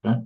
Okay.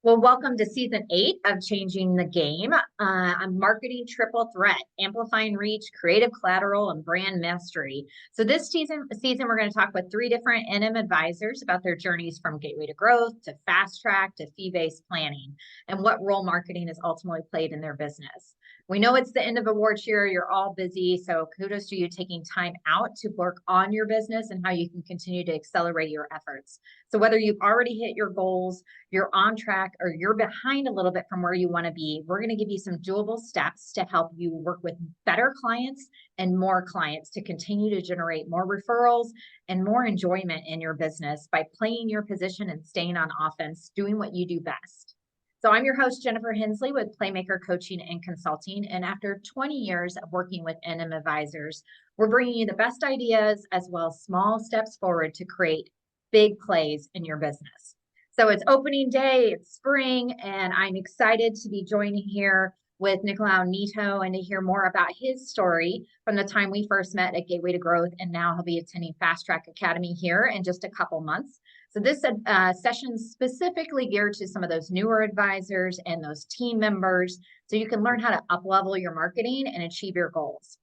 Well, welcome to season 8 of Changing the Game. I'm marketing triple threat, amplifying reach, creative collateral, and brand mastery. So this season we're going to talk with 3 different NM advisors about their journeys from gateway to growth to fast track to fee-based planning and what role marketing has ultimately played in their business. We know it's the end of awards year. You're all busy. So kudos to you taking time out to work on your business and how you can continue to accelerate your efforts. So whether you've already hit your goals, you're on track, or you're behind a little bit from where you want to be, we're going to give you some doable steps to help you work with better clients and more clients to continue to generate more referrals and more enjoyment in your business by playing your position and staying on offense, doing what you do best. So I'm your host, Jennifer Hensley with Playmaker Coaching and Consulting. And after 20 years of working with NM advisors, we're bringing you the best ideas as well as small steps forward to create big plays in your business. So it's opening day, it's spring, and I'm excited to be joining here with Nicolau and Neto and to hear more about his story from the time we first met at Gateway to Growth, and now he'll be attending Fast Track Academy here in just a couple months. So this session is specifically geared to some of those newer advisors and those team members, so you can learn how to up-level your marketing and achieve your goals.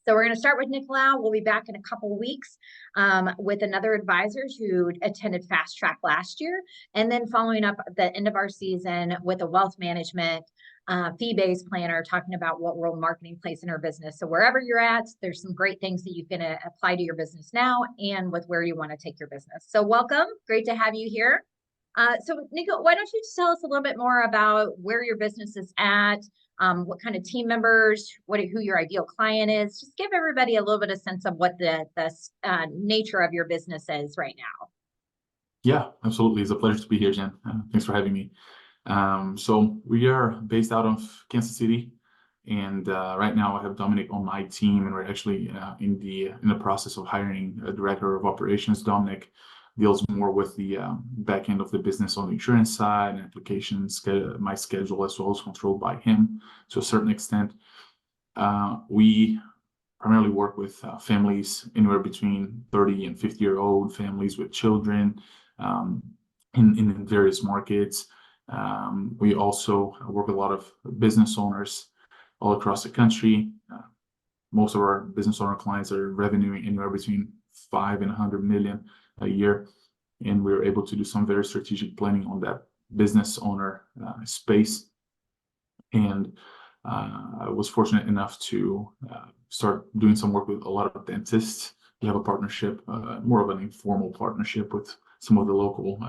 So we're going to start with Nicolau. We'll be back in a couple of weeks with another advisor who attended Fast Track last year, and then following up at the end of our season with a wealth management fee-based planner talking about what role marketing plays in our business. So wherever you're at, there's some great things that you can apply to your business now and with where you want to take your business. So welcome. Great to have you here. So Nico, why don't you just tell us a little bit more about where your business is at, what kind of team members, who your ideal client is. Just give everybody a little bit of sense of what the nature of your business is right now. Yeah, absolutely. It's a pleasure to be here, Jen. Thanks for having me. So we are based out of Kansas City, and right now I have Dominic on my team, and we're actually in the process of hiring a director of operations. Dominic deals more with the back end of the business on the insurance side and applications. My schedule as well is controlled by him to a certain extent. We primarily work with families anywhere between 30 and 50-year-old families with children in various markets. We also work with a lot of business owners all across the country. Most of our business owner clients are revenuing anywhere between 5 and 100 million a year, and we're able to do some very strategic planning on that business owner space. And I was fortunate enough to start doing some work with a lot of dentists. We have a partnership, more of an informal partnership with some of the local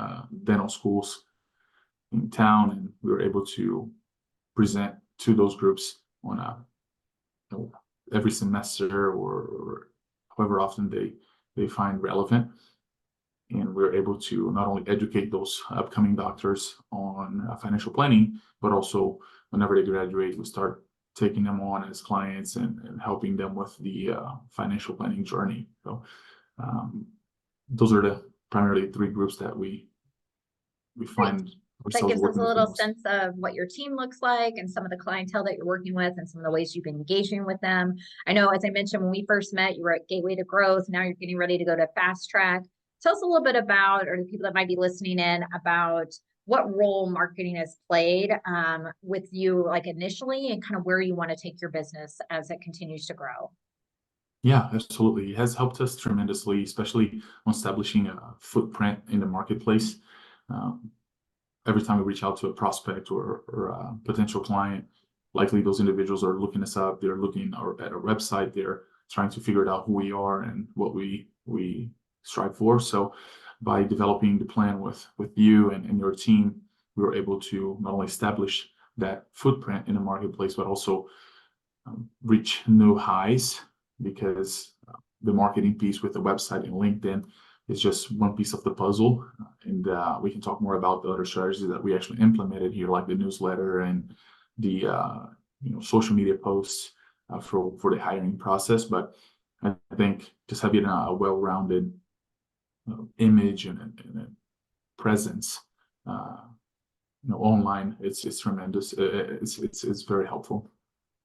dental schools in town, and we were able to present to those groups on every semester or however often they find relevant. And we're able to not only educate those upcoming doctors on financial planning, but also whenever they graduate, we start taking them on as clients and helping them with the financial planning journey. So those are the primarily 3 groups that we find that ourselves gives us a little most. sense of what your team looks like and some of the clientele that you're working with and some of the ways you've been engaging with them. I know, as I mentioned, when we first met, you were at Gateway to Growth. Now you're getting ready to go to Fast Track. Tell us a little bit about, or the people that might be listening in, about what role marketing has played with you, like initially, and kind of where you want to take your business as it continues to grow. Yeah, absolutely. It has helped us tremendously, especially on establishing a footprint in the marketplace. Every time we reach out to a prospect or a potential client, likely those individuals are looking us up. They're looking at our website. They're trying to figure out who we are and what we strive for. So by developing the plan with you and your team, we were able to not only establish that footprint in the marketplace, but also reach new highs, because the marketing piece with the website and LinkedIn is just one piece of the puzzle. And we can talk more about the other strategies that we actually implemented here, like the newsletter and the social media posts for the hiring process. But I think just having a well-rounded image and a presence online, it's tremendous. It's very helpful.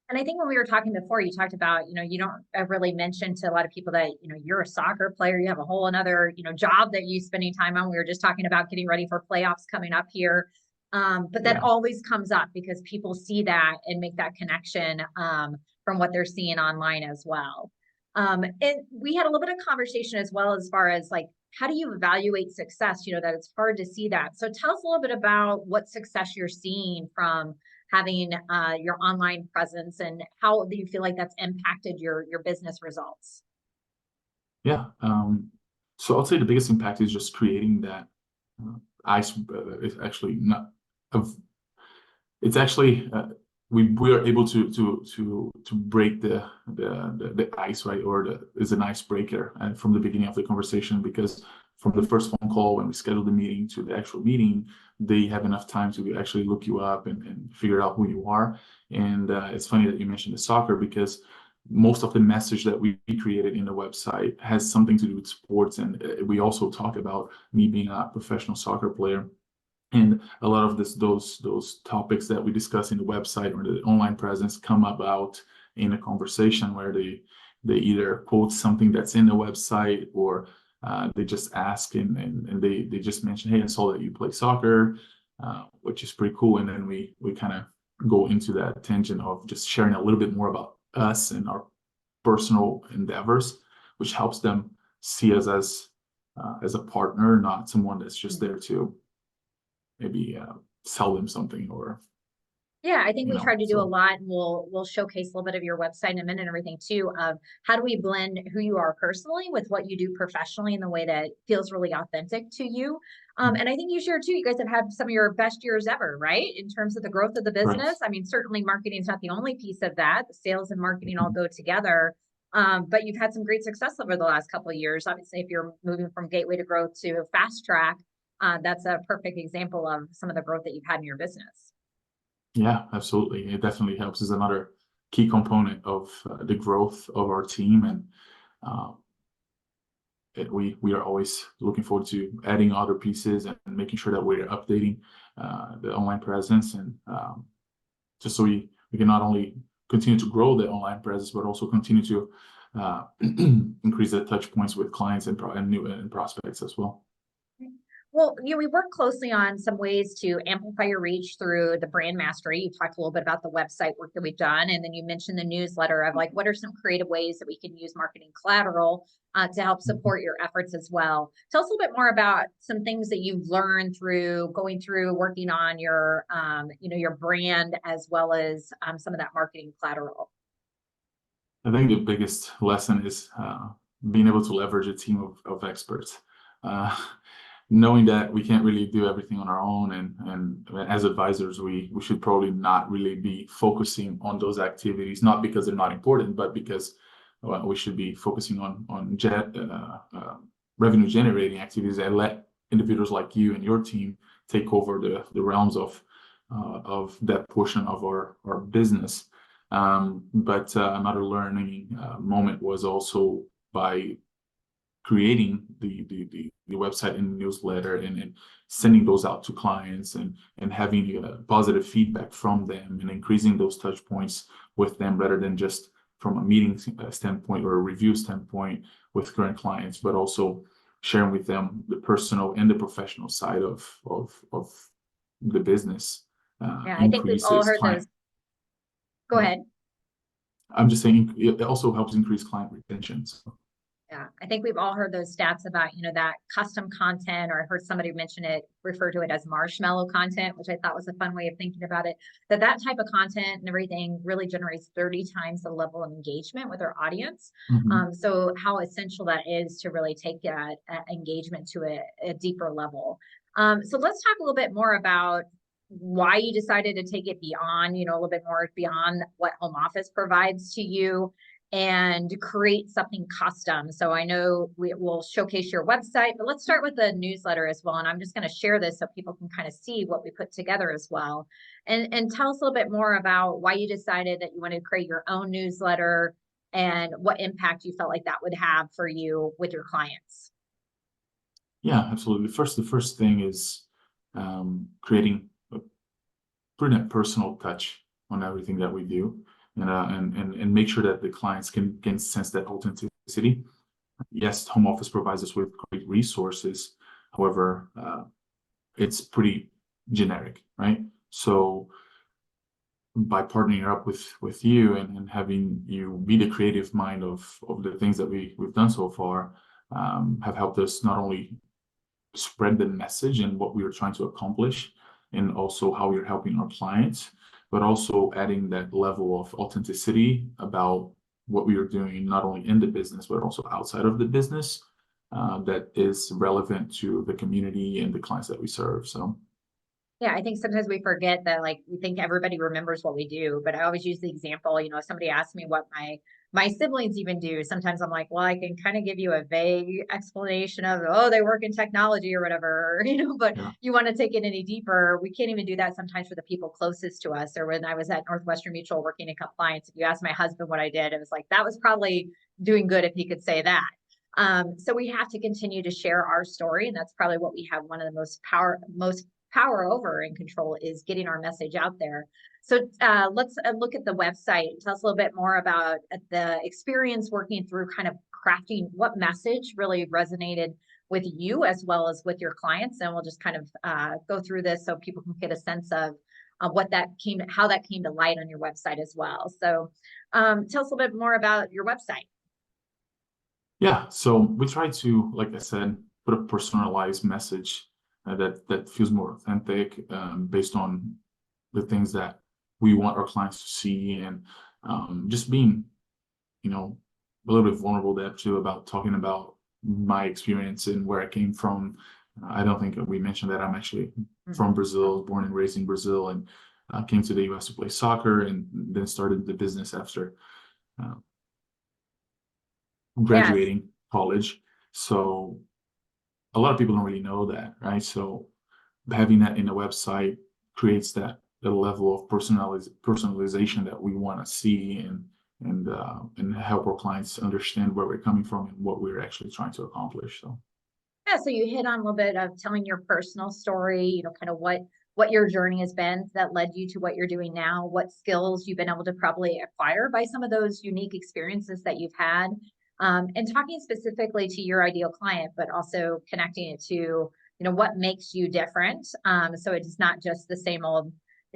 And I think when we were talking before, you talked about, you don't really mention to a lot of people that, you're a soccer player, you have a whole another, job that you spending time on. We were just talking about getting ready for playoffs coming up here. But that Yeah. always comes up because people see that and make that connection from what they're seeing online as well. And we had a little bit of conversation as well as far as like, how do you evaluate success? That it's hard to see that. So tell us a little bit about what success you're seeing from having your online presence, and how do you feel like that's impacted your business results? Yeah. So I'll say the biggest impact is just creating that ice. It's actually not of. It's actually we are able to break the ice, right, or is an icebreaker from the beginning of the conversation, because from the first phone call when we schedule the meeting to the actual meeting, they have enough time to actually look you up and figure out who you are. And it's funny that you mentioned the soccer, because most of the message that we created in the website has something to do with sports. And we also talk about me being a professional soccer player. And a lot of those topics that we discuss in the website or the online presence come about in a conversation where they either quote something that's in the website, or they just ask and they just mention, hey, I saw that you play soccer, which is pretty cool. And then we kind of go into that tangent of just sharing a little bit more about us and our personal endeavors, which helps them see us as a partner, not someone that's just there to maybe sell them something, or Yeah, I think we tried to do a so. lot, and we'll showcase a little bit of your website in a minute and everything too, of how do we blend who you are personally with what you do professionally in the way that feels really authentic to you. And I think you share too, you guys have had some of your best years ever, right? In terms of the growth of the business. Correct. I mean, certainly marketing is not the only piece of that. The sales and marketing all go together. But you've had some great success over the last couple of years. Obviously, if you're moving from gateway to growth to fast track, that's a perfect example of some of the growth that you've had in your business. Yeah, absolutely. It definitely helps as another key component of the growth of our team. And uh, we are always looking forward to adding other pieces and making sure that we're updating the online presence, and just so we can not only continue to grow the online presence, but also continue to increase the touch points with clients and new and prospects as well. Well, we work closely on some ways to amplify your reach through the brand mastery. You talked a little bit about the website work that we've done, and then you mentioned the newsletter of like, what are some creative ways that we can use marketing collateral to help support your efforts as well. Tell us a little bit more about some things that you've learned through going through working on your, your brand, as well as some of that marketing collateral. I think the biggest lesson is being able to leverage a team of experts. Uh, Knowing that we can't really do everything on our own, and as advisors, we should probably not really be focusing on those activities, not because they're not important, but because we should be focusing on revenue generating activities, and let individuals like you and your team take over the realms of that portion of our business. But another learning moment was also by creating the website and newsletter, and sending those out to clients, and having positive feedback from them, and increasing those touch points with them, rather than just from a meeting standpoint or a review standpoint with current clients, but also sharing with them the personal and the professional side of the business. Yeah, I think we've all Increases heard those. client. Go ahead. I'm just saying it also helps increase client retention. So. Yeah, I think we've all heard those stats about, that custom content, or I heard somebody mention it, refer to it as marshmallow content, which I thought was a fun way of thinking about it, that type of content and everything really generates 30 times the level of engagement with our audience. Mhm. So how essential that is to really take that engagement to a deeper level. So let's talk a little bit more about why you decided to take it beyond, a little bit more beyond what home office provides to you, and create something custom. So I know we will showcase your website, but let's start with the newsletter as well. And I'm just going to share this so people can kind of see what we put together as well. And tell us a little bit more about why you decided that you wanted to create your own newsletter, and what impact you felt like that would have for you with your clients. Yeah, absolutely. The first thing is creating a pretty personal touch on everything that we do. and make sure that the clients can sense that authenticity. Yes, home office provides us with great resources. However, it's pretty generic, right? So by partnering up with you and having you be the creative mind of the things that we've done so far, have helped us not only spread the message and what we are trying to accomplish, and also how we're helping our clients, but also adding that level of authenticity about what we are doing, not only in the business, but also outside of the business, that is relevant to the community and the clients that we serve. So Yeah, I think sometimes we forget that, like, we think everybody remembers what we do, but I always use the example, if somebody asks me what my siblings even do, sometimes I'm like, well, I can kind of give you a vague explanation of, oh, they work in technology or whatever, but yeah, you want to take it any deeper. We can't even do that sometimes for the people closest to us. Or when I was at Northwestern Mutual working in compliance, if you asked my husband what I did, it was like, that was probably doing good if he could say that. So we have to continue to share our story, and that's probably what we have one of the most power over and control is getting our message out there. So let's look at the website. Tell us a little bit more about the experience working through kind of crafting what message really resonated with you as well as with your clients. And we'll just kind of go through this so people can get a sense of how that came to light on your website as well. So tell us a little bit more about your website. yeah. So we try to, like I said, put a personalized message that feels more authentic, based on the things that we want our clients to see, and just being, a little bit vulnerable there too, about talking about my experience and where I came from. I don't think we mentioned that I'm actually from Brazil, born and raised in Brazil, and came to the US to play soccer, and then started the business after uh, Yes. graduating college. So a lot of people don't really know that, right? So having that in a website creates that the level of personalization that we want to see, and help our clients understand where we're coming from and what we're actually trying to accomplish. So Yeah, so you hit on a little bit of telling your personal story, kind of what your journey has been that led you to what you're doing now, what skills you've been able to probably acquire by some of those unique experiences that you've had, and talking specifically to your ideal client, but also connecting it to, what makes you different. So it's not just the same old,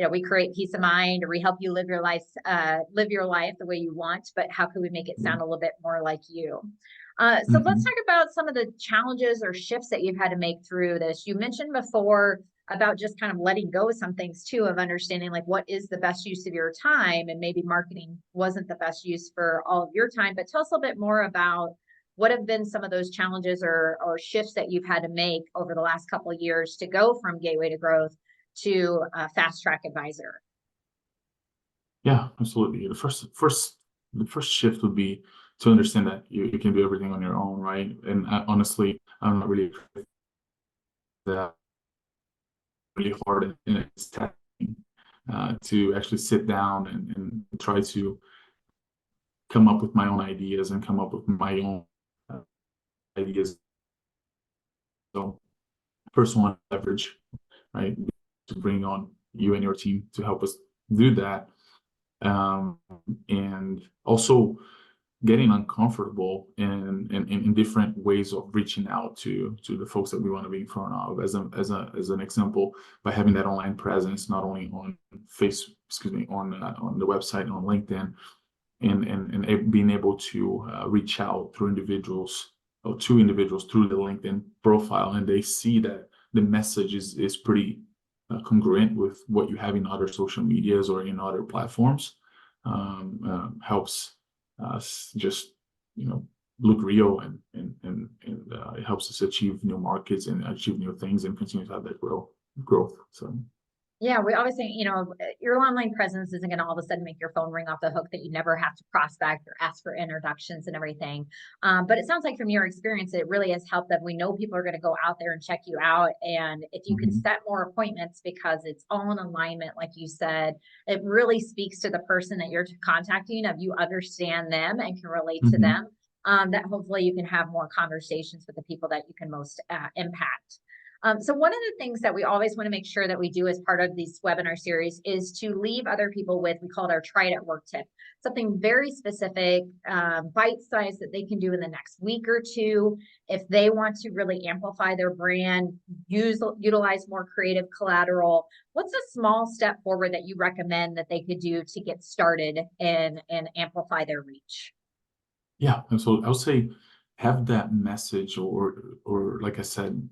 we create peace of mind, or we help you live your life the way you want, but how can we make it yeah. sound a little bit more like you? So let's Mhm. talk about some of the challenges or shifts that you've had to make through this. You mentioned before about just kind of letting go of some things too, of understanding like what is the best use of your time, and maybe marketing wasn't the best use for all of your time. But tell us a little bit more about what have been some of those challenges or shifts that you've had to make over the last couple of years to go from gateway to growth to fast track advisor. Yeah, absolutely. The first shift would be to understand that you can do everything on your own, right? And honestly, I'm not really that really hard, and it's taxing, to actually sit down and try to come up with my own ideas and come up with my own uh, ideas. So first one, leverage, right? To bring on you and your team to help us do that. Um, and also getting uncomfortable in different ways of reaching out to the folks that we want to be in front of. As an example, by having that online presence, not only on on the website and on LinkedIn, and being able to reach out through individuals or to individuals through the LinkedIn profile, and they see that the message is pretty congruent with what you have in other social medias or in other platforms. Helps us just look real, and it helps us achieve new markets and achieve new things and continue to have that growth. So Yeah, we always say, your online presence isn't going to all of a sudden make your phone ring off the hook that you never have to prospect or ask for introductions and everything. But it sounds like from your experience, it really has helped that we know people are going to go out there and check you out. And if you can mhm, set more appointments because it's all in alignment, like you said, it really speaks to the person that you're contacting, of you understand them and can relate to mhm, them. That hopefully you can have more conversations with the people that you can most impact. So one of the things that we always want to make sure that we do as part of these webinar series is to leave other people with, we call it our try it at work tip, something very specific, bite-sized that they can do in the next week or two. If they want to really amplify their brand, utilize more creative collateral, what's a small step forward that you recommend that they could do to get started and amplify their reach? Yeah, so I would say have that message, or like I said,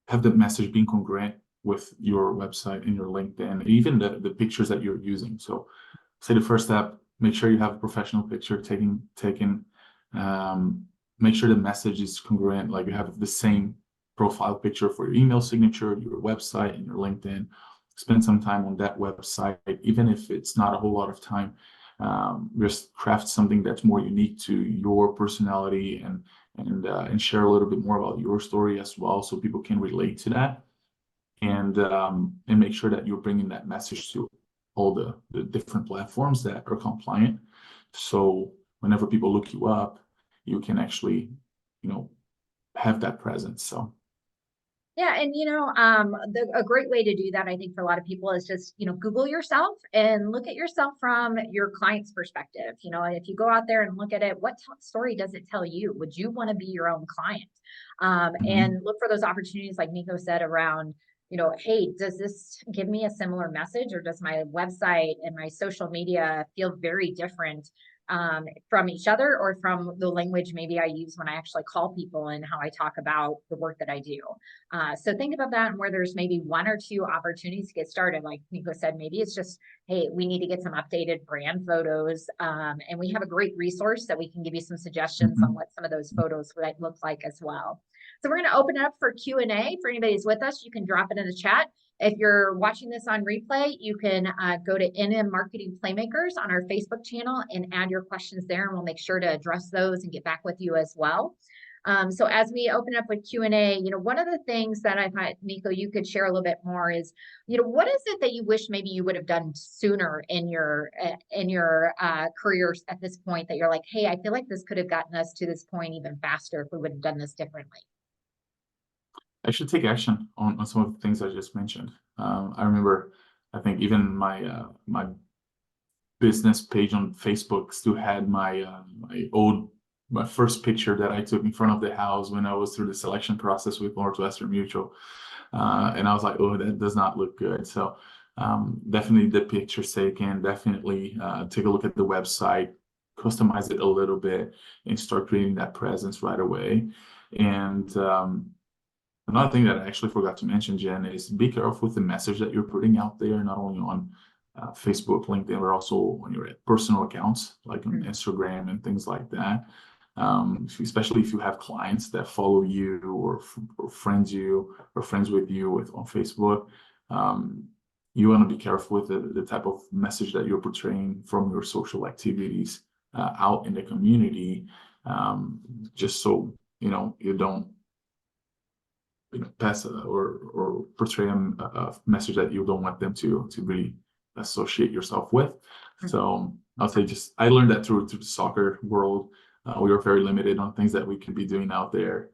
have that message being congruent with your website and your LinkedIn, even the pictures that you're using. So say the first step, make sure you have a professional picture taken. Make sure the message is congruent, like you have the same profile picture for your email signature, your website, and your LinkedIn. Spend some time on that website, even if it's not a whole lot of time. Just craft something that's more unique to your personality, and share a little bit more about your story as well, so people can relate to that, and make sure that you're bringing that message to all the different platforms that are compliant. So whenever people look you up, you can actually, have that presence. So Yeah, and a great way to do that, I think, for a lot of people is just, Google yourself and look at yourself from your client's perspective. If you go out there and look at it, what story does it tell you? Would you want to be your own client? And look for those opportunities, like Nico said, around, hey, does this give me a similar message, or does my website and my social media feel very different from each other, or from the language maybe I use when I actually call people and how I talk about the work that I do? So think about that, and where there's maybe one or two opportunities to get started. Like Nico said, maybe it's just, hey, we need to get some updated brand photos. And we have a great resource that we can give you some suggestions on what some of those photos might look like as well. So we're going to open it up for Q&A. For anybody who's with us, you can drop it in the chat. If you're watching this on replay, you can go to NM Marketing Playmakers on our Facebook channel and add your questions there, and we'll make sure to address those and get back with you as well. So as we open up with Q&A, one of the things that I thought, Nico, you could share a little bit more is, what is it that you wish maybe you would have done sooner in your careers at this point, that you're like, hey, I feel like this could have gotten us to this point even faster if we would have done this differently? I should take action on some of the things I just mentioned. I remember, I think even my business page on Facebook still had my first picture that I took in front of the house when I was through the selection process with Northwestern Mutual. And I was like, oh, that does not look good. So definitely the picture's taken, definitely take a look at the website, customize it a little bit, and start creating that presence right away. And another thing that I actually forgot to mention, Jen, is be careful with the message that you're putting out there, not only on Facebook, LinkedIn, but also on your personal accounts, like on Instagram and things like that. Especially if you have clients that follow you, or friends with you on Facebook. You want to be careful with the type of message that you're portraying from your social activities out in the community, just so you don't pass or portray a message that you don't want them to really associate yourself with. So I'll say, I learned that through the soccer world. We were very limited on things that we could be doing out there.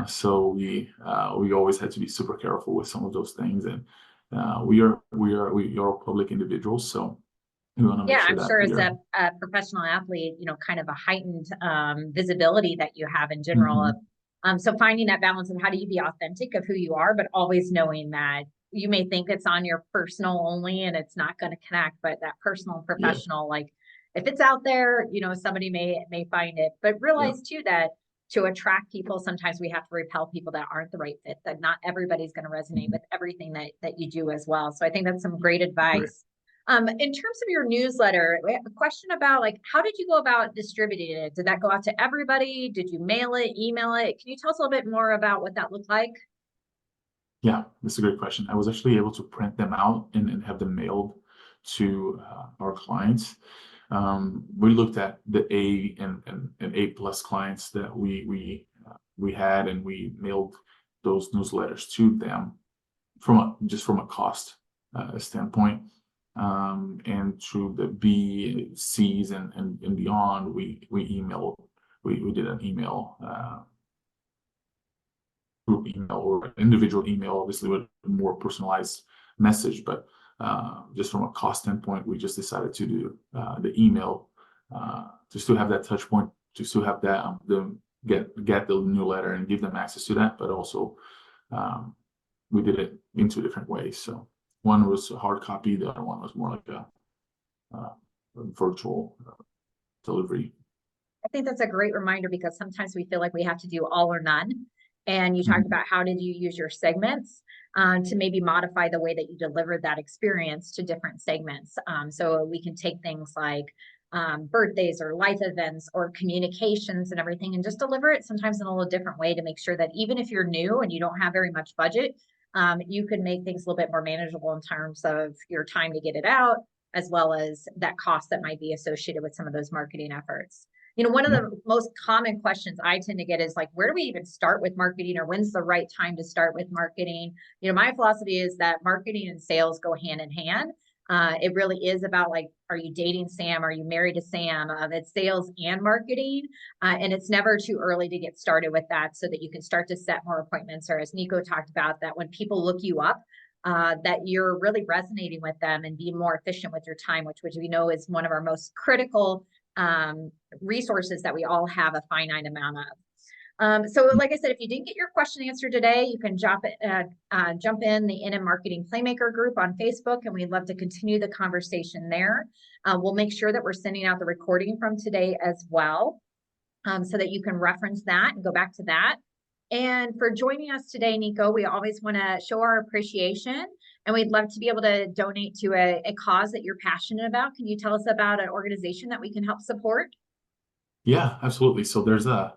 So we always had to be super careful with some of those things. And we are public individuals, so we want to make sure I'm that sure as a professional athlete, kind of a heightened visibility that you have in general. So finding that balance of how do you be authentic of who you are, but always knowing that you may think it's on your personal only and it's not going to connect, but that personal and professional, like if it's out there, somebody may find it, but realize too that to attract people, sometimes we have to repel people that aren't the right fit, that not everybody's going to resonate with everything that you do as well. So I think that's some great advice. In terms of your newsletter, we have a question about, like, how did you go about distributing it? Did that go out to everybody? Did you mail it, email it? Can you tell us a little bit more about what that looked like? Yeah, that's a great question. I was actually able to print them out and have them mailed to our clients. We looked at the A and A plus clients that we had, and we mailed those newsletters to them from a cost standpoint. And through the B, C's, and beyond, we did an email group email or individual email, obviously with a more personalized message. But just from a cost standpoint, we just decided to do the email to still have that touch point, to still have that them get the new letter and give them access to that. But also we did it in two different ways. So one was a hard copy, the other one was more like a virtual delivery. I think that's a great reminder because sometimes we feel like we have to do all or none. And you talked about how did you use your segments to maybe modify the way that you delivered that experience to different segments. So we can take things like birthdays or life events or communications and everything and just deliver it sometimes in a little different way to make sure that even if you're new and you don't have very much budget, you could make things a little bit more manageable in terms of your time to get it out, as well as that cost that might be associated with some of those marketing efforts. You know, one of the most common questions I tend to get is like, where do we even start with marketing, or when's the right time to start with marketing? You know, my philosophy is that marketing and sales go hand in hand. It really is about like, are you dating Sam? Are you married to Sam? It's sales and marketing. And it's never too early to get started with that so that you can start to set more appointments. Or as Nico talked about, that when people look you up, that you're really resonating with them and being more efficient with your time, which we know is one of our most critical resources that we all have a finite amount of. So like I said, if you didn't get your question answered today, you can jump in the NM Marketing Playmaker group on Facebook, and we'd love to continue the conversation there. We'll make sure that we're sending out the recording from today as well, so that you can reference that and go back to that. And for joining us today, Nico, we always want to show our appreciation, and we'd love to be able to donate to a cause that you're passionate about. Can you tell us about an organization that we can help support? Yeah, absolutely. So there's a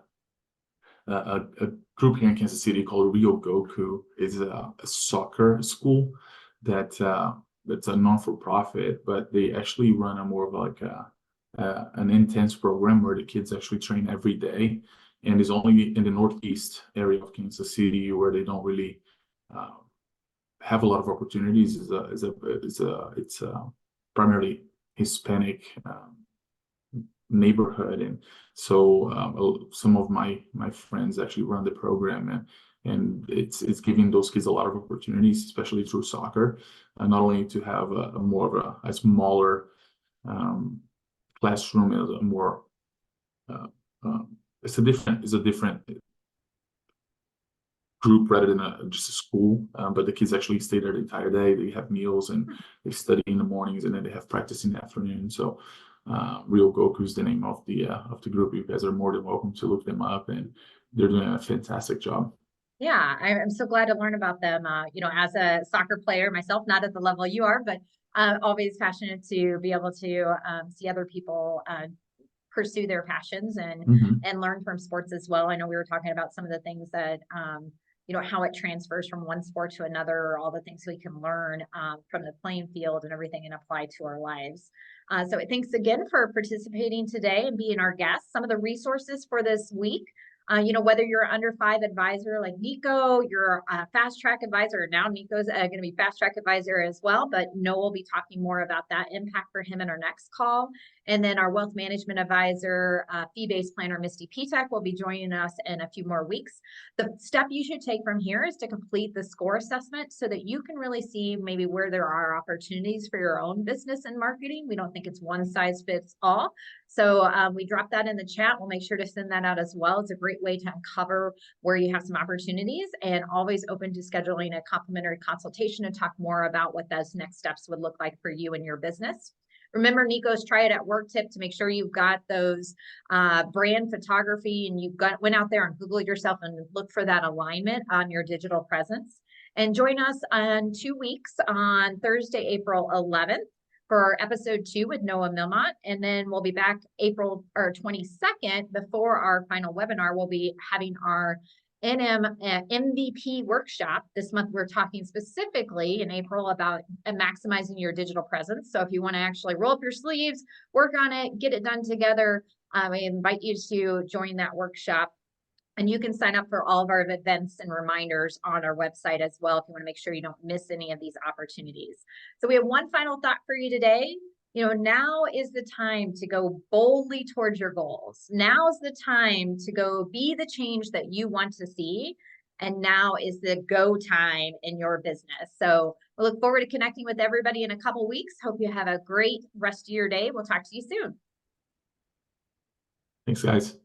group here in Kansas City called Rio Goku. It's a soccer school that's a non-for-profit, but they actually run a more of like an intense program where the kids actually train every day, and is only in the northeast area of Kansas City, where they don't really have a lot of opportunities. It's a primarily Hispanic neighborhood, and so some of my friends actually run the program, and it's giving those kids a lot of opportunities, especially through soccer, not only to have a more of a smaller classroom, a more it's a different group rather than just a school, but the kids actually stay there the entire day. They have meals and they study in the mornings, and then they have practice in the afternoon. So Real Goku is the name of the group. You guys are more than welcome to look them up, and they're doing a fantastic job. Yeah, I'm so glad to learn about them. You know, as a soccer player myself, not at the level you are, but always passionate to be able to see other people pursue their passions and learn from sports as well. I know we were talking about some of the things that you know, how it transfers from one sport to another, all the things we can learn from the playing field and everything, and apply to our lives. So thanks again for participating today and being our guest. Some of the resources for this week, you know, whether you're under 5 advisor like Nico, you're a fast track advisor. Now Nico's going to be fast track advisor as well, but Noah will be talking more about that impact for him in our next call. And then our wealth management advisor, fee-based planner, Misty Pitek, will be joining us in a few more weeks. The step you should take from here is to complete the SCORE assessment so that you can really see maybe where there are opportunities for your own business and marketing. We don't think it's one size fits all. So we dropped that in the chat. We'll make sure to send that out as well. It's a great way to uncover where you have some opportunities, and always open to scheduling a complimentary consultation to talk more about what those next steps would look like for you and your business. Remember Nico's try it at work tip to make sure you've got those brand photography, and you've went out there and Googled yourself and look for that alignment on your digital presence. And join us on 2 weeks on Thursday, April 11th. For episode 2 with Noah Milmont. And then we'll be back April 22nd before our final webinar. We'll be having our NM MVP workshop. This month, we're talking specifically in April about maximizing your digital presence. So if you want to actually roll up your sleeves, work on it, get it done together, I invite you to join that workshop. And you can sign up for all of our events and reminders on our website as well if you want to make sure you don't miss any of these opportunities. So we have one final thought for you today. You know, now is the time to go boldly towards your goals. Now is the time to go be the change that you want to see. and now is the go time in your business. So we look forward to connecting with everybody in a couple weeks. Hope you have a great rest of your day. We'll talk to you soon. Thanks, guys.